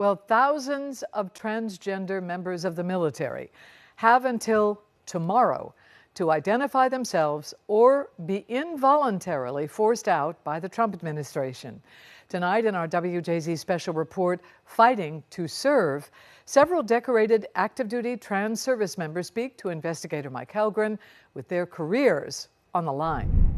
Well, thousands of transgender members of the military have until tomorrow to identify themselves or be involuntarily forced out by the Trump administration. Tonight in our WJZ special report, Fighting to Serve, several decorated active duty trans service members speak to investigator Mike Helgren with their careers on the line.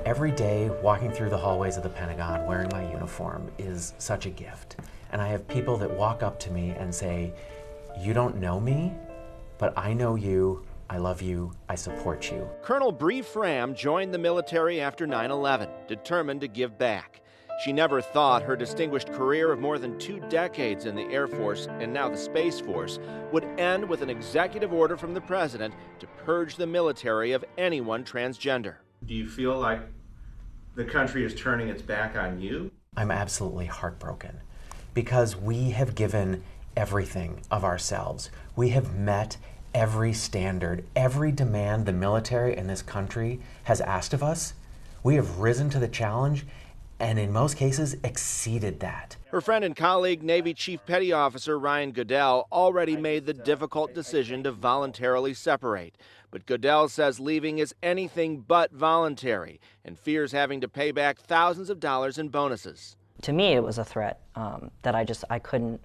Every day, walking through the hallways of the Pentagon wearing my uniform is such a gift. And I have people that walk up to me and say, "You don't know me, but I know you, I love you, I support you." Colonel Bree Fram joined the military after 9/11, determined to give back. She never thought her distinguished career of more than 2 decades in the Air Force and now the Space Force would end with an executive order from the president to purge the military of anyone transgender. Do you feel like the country is turning its back on you? I'm absolutely heartbroken because we have given everything of ourselves. We have met every standard, every demand the military in this country has asked of us. We have risen to the challenge and in most cases exceeded that. Her friend and colleague, Navy Chief Petty Officer Ryan Goodell, already made the difficult decision to voluntarily separate. But Goodell says leaving is anything but voluntary and fears having to pay back thousands of dollars in bonuses. To me, it was a threat that I couldn't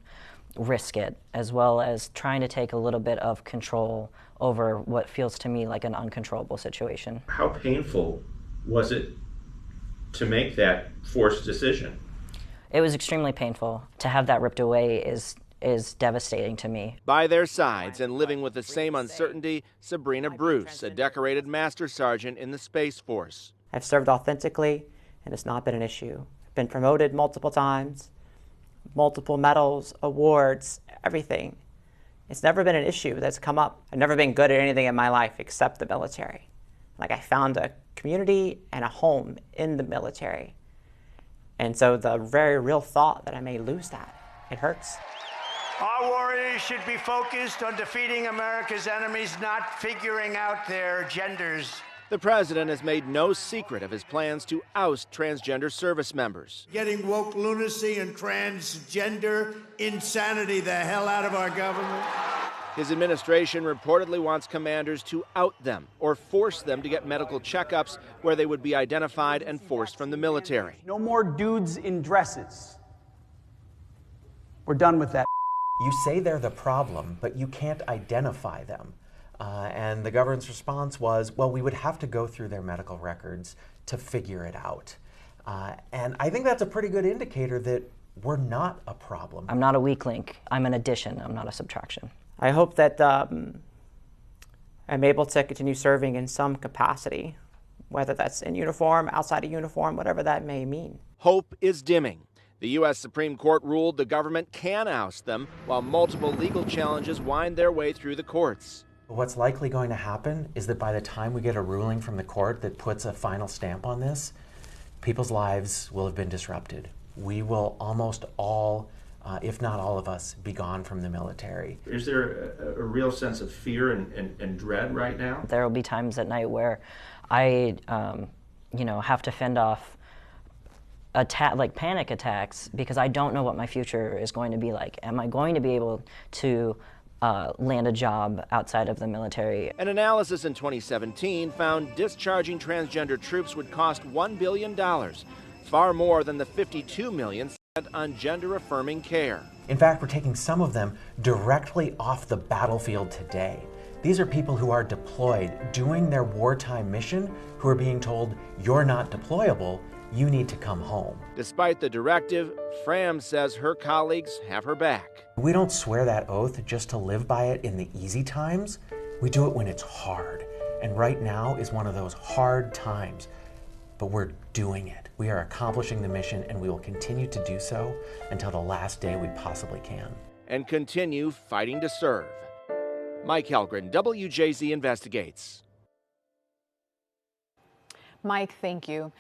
risk it, as well as trying to take a little bit of control over what feels to me like an uncontrollable situation. How painful was it to make that forced decision? It was extremely painful. To have that ripped away is devastating to me. By their sides and living with the same uncertainty, Sabrina Bruce, a decorated Master Sergeant in the Space Force. I've served authentically, and it's not been an issue. I've been promoted multiple times, multiple medals, awards, everything. It's never been an issue that's come up. I've never been good at anything in my life except the military. Like, I found a community and a home in the military. And so the very real thought that I may lose that, it hurts. Our warriors should be focused on defeating America's enemies, not figuring out their genders. The president has made no secret of his plans to oust transgender service members. Getting woke lunacy and transgender insanity the hell out of our government. His administration reportedly wants commanders to out them or force them to get medical checkups where they would be identified and forced from the military. No more dudes in dresses. We're done with that. You say they're the problem, but you can't identify them. And the government's response was, well, we would have to go through their medical records to figure it out. And I think that's a pretty good indicator that we're not a problem. I'm not a weak link. I'm an addition. I'm not a subtraction. I hope that I'm able to continue serving in some capacity, whether that's in uniform, outside of uniform, whatever that may mean. Hope is dimming. The U.S. Supreme Court ruled the government can oust them, while multiple legal challenges wind their way through the courts. What's likely going to happen is that by the time we get a ruling from the court that puts a final stamp on this, people's lives will have been disrupted. We will almost all, if not all of us, be gone from the military. Is there a real sense of fear and dread right now? There will be times at night where I, have to fend off panic attacks because I don't know what my future is going to be like. Am I going to be able to land a job outside of the military? An analysis in 2017 found discharging transgender troops would cost $1 billion, far more than the $52 million spent on gender-affirming care. In fact, we're taking some of them directly off the battlefield today. These are people who are deployed, doing their wartime mission, who are being told, you're not deployable, you need to come home. Despite the directive, Fram says her colleagues have her back. We don't swear that oath just to live by it in the easy times. We do it when it's hard. And right now is one of those hard times. But we're doing it. We are accomplishing the mission, and we will continue to do so until the last day we possibly can. And continue fighting to serve. Mike Helgren, WJZ Investigates. Mike, thank you.